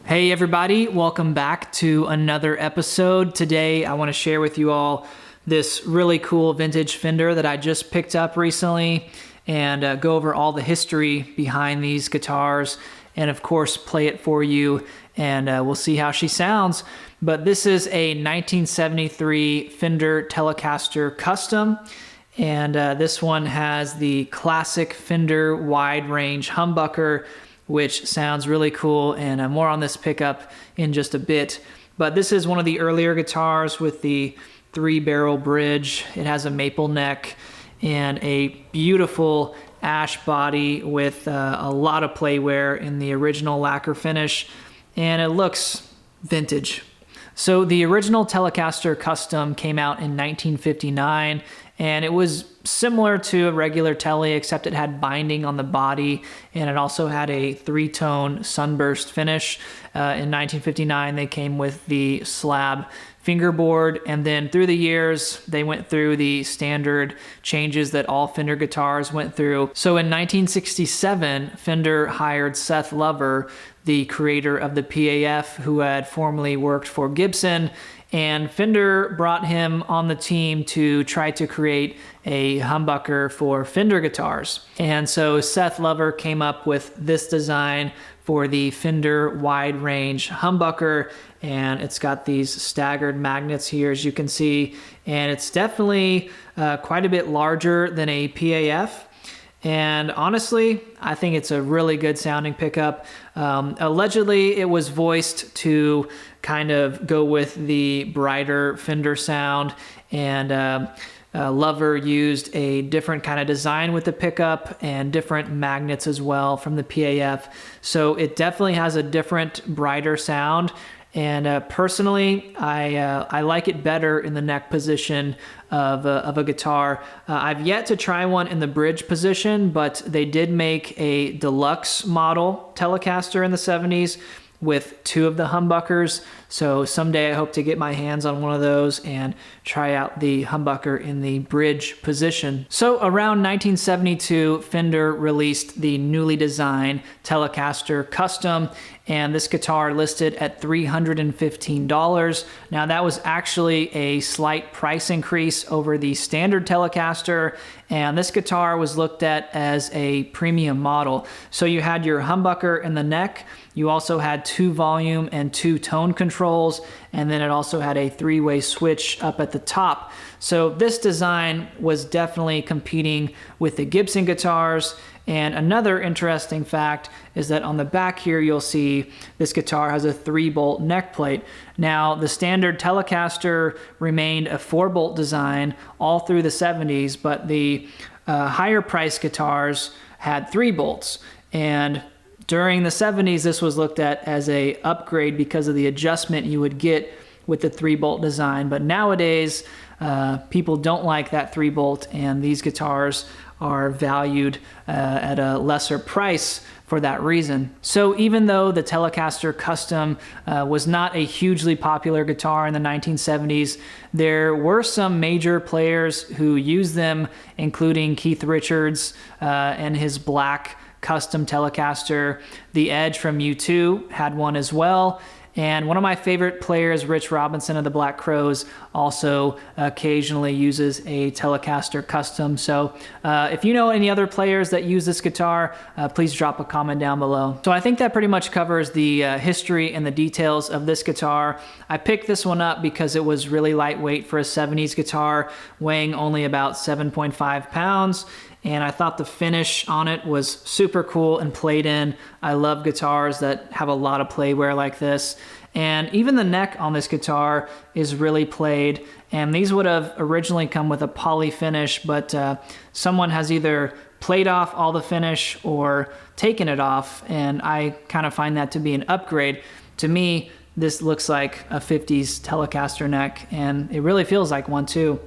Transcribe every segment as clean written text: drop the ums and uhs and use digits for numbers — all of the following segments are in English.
Hey everybody, welcome back to another episode. Today I want to share with you all this really cool vintage Fender that I just picked up recently and go over all the history behind these guitars and of course play it for you and we'll see how she sounds. But this is a 1973 Fender Telecaster Custom, and this one has the classic Fender wide range humbucker, which sounds really cool, and more on this pickup in just a bit. But this is one of the earlier guitars with the 3-barrel bridge. It has a maple neck and a beautiful ash body with a lot of playwear in the original lacquer finish, and it looks vintage. So the original Telecaster Custom came out in 1959, and it was similar to a regular Tele, except it had binding on the body, and it also had a 3-tone sunburst finish. In 1959, they came with the slab fingerboard, and then through the years, they went through the standard changes that all Fender guitars went through. So in 1967, Fender hired Seth Lover, the creator of the PAF, who had formerly worked for Gibson, and Fender brought him on the team to try to create a humbucker for Fender guitars. And so Seth Lover came up with this design for the Fender wide range humbucker, and it's got these staggered magnets here, as you can see, and it's definitely quite a bit larger than a PAF. And honestly, I think it's a really good sounding pickup. Allegedly, it was voiced to kind of go with the brighter Fender sound, and Lover used a different kind of design with the pickup and different magnets as well from the PAF. So it definitely has a different, brighter sound. And personally, I like it better in the neck position of a guitar. I've yet to try one in the bridge position, but they did make a deluxe model Telecaster in the 70s with 2 of the humbuckers. So someday I hope to get my hands on one of those and try out the humbucker in the bridge position. So around 1972, Fender released the newly designed Telecaster Custom, and this guitar listed at $315. Now that was actually a slight price increase over the standard Telecaster, and this guitar was looked at as a premium model. So you had your humbucker in the neck, you also had 2 volume and 2 tone controls, and then it also had a 3-way switch up at the top. So this design was definitely competing with the Gibson guitars. And another interesting fact is that on the back here, you'll see this guitar has a 3-bolt neck plate. Now, the standard Telecaster remained a 4-bolt design all through the 70s, but the higher priced guitars had 3 bolts. And during the 70s, this was looked at as a upgrade because of the adjustment you would get with the 3-bolt design. But nowadays, people don't like that 3-bolt, and these guitars are valued at a lesser price for that reason. So even though the Telecaster Custom was not a hugely popular guitar in the 1970s, there were some major players who used them, including Keith Richards and his black custom Telecaster. The Edge from U2 had one as well. And one of my favorite players, Rich Robinson of the Black Crowes, also occasionally uses a Telecaster Custom. So if you know any other players that use this guitar, please drop a comment down below. So I think that pretty much covers the history and the details of this guitar. I picked this one up because it was really lightweight for a 70s guitar, weighing only about 7.5 pounds. And I thought the finish on it was super cool and played in. I love guitars that have a lot of playwear like this. And even the neck on this guitar is really played. And these would have originally come with a poly finish, but someone has either played off all the finish or taken it off. And I kind of find that to be an upgrade. To me, this looks like a 50s Telecaster neck, and it really feels like one too.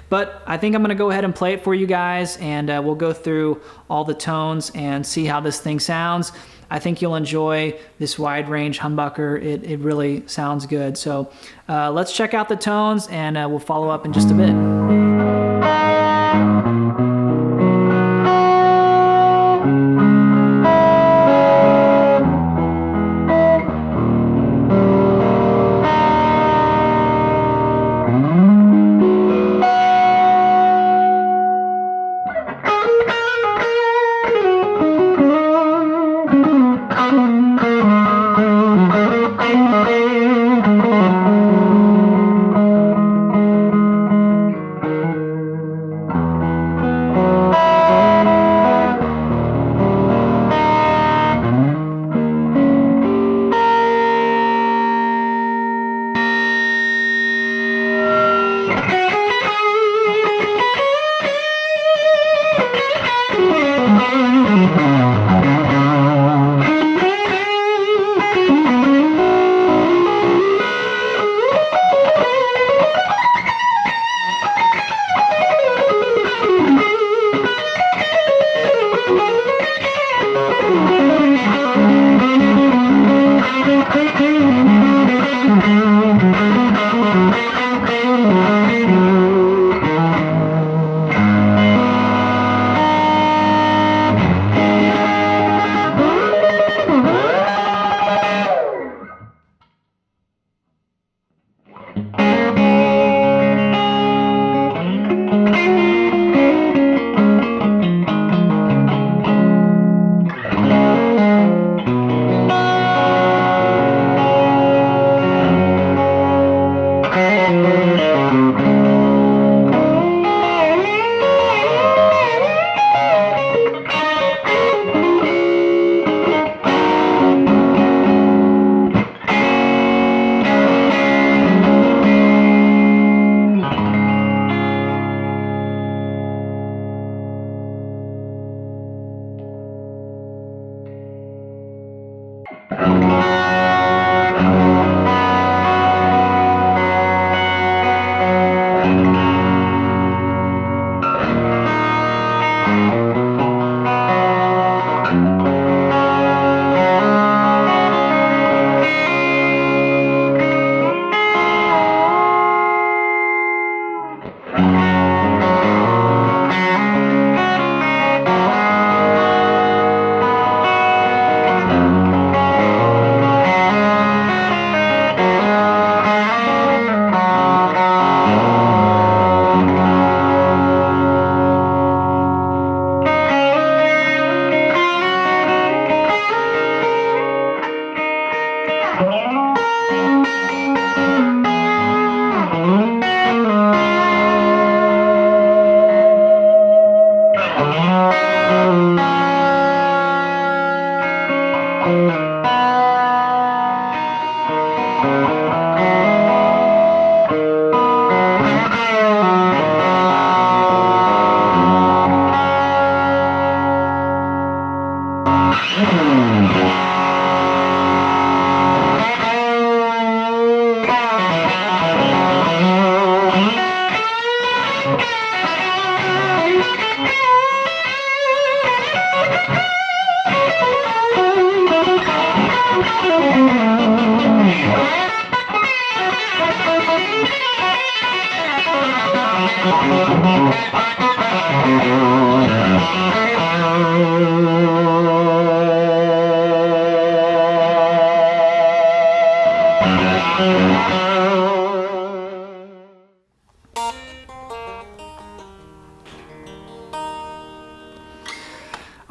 But I think I'm going to go ahead and play it for you guys, and we'll go through all the tones and see how this thing sounds. I think you'll enjoy this wide range humbucker. It really sounds good. So let's check out the tones, and we'll follow up in just a bit.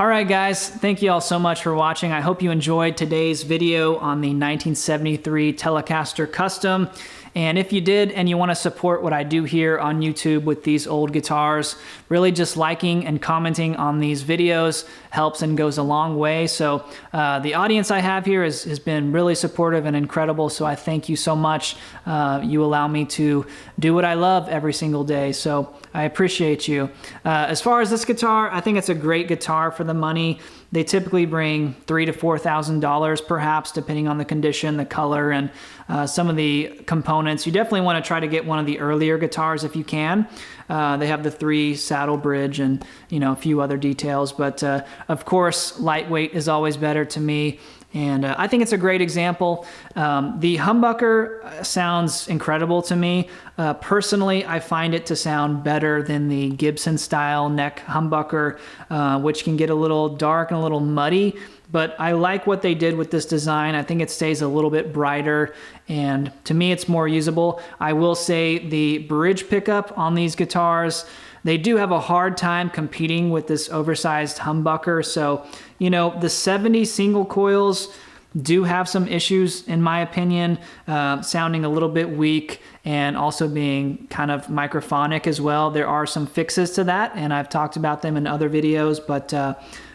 All right, guys, thank you all so much for watching. I hope you enjoyed today's video on the 1973 Telecaster Custom. And if you did and you want to support what I do here on YouTube with these old guitars, really just liking and commenting on these videos helps and goes a long way. So the audience I have here has been really supportive and incredible. So I thank you so much. You allow me to do what I love every single day. So I appreciate you. As far as this guitar, I think it's a great guitar for the money. They typically bring $3,000 to $4,000 perhaps, depending on the condition, the color, and some of the components. You definitely want to try to get one of the earlier guitars if you can. They have the 3 saddle bridge and a few other details, but of course lightweight is always better to me. And I think it's a great example. The humbucker sounds incredible to me. Personally, I find it to sound better than the Gibson style neck humbucker, which can get a little dark and a little muddy. But I like what they did with this design. I think it stays a little bit brighter, and to me it's more usable. I will say the bridge pickup on these guitars, they do have a hard time competing with this oversized humbucker. So, the 70 single coils do have some issues, in my opinion, sounding a little bit weak and also being kind of microphonic as well. There are some fixes to that, and I've talked about them in other videos, but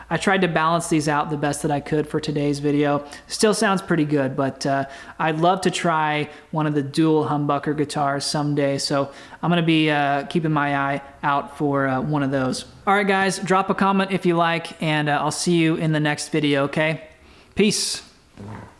I tried to balance these out the best that I could for today's video. Still sounds pretty good, but I'd love to try one of the dual humbucker guitars someday. So I'm going to be keeping my eye out for one of those. All right, guys, drop a comment if you like, and I'll see you in the next video, okay? Peace.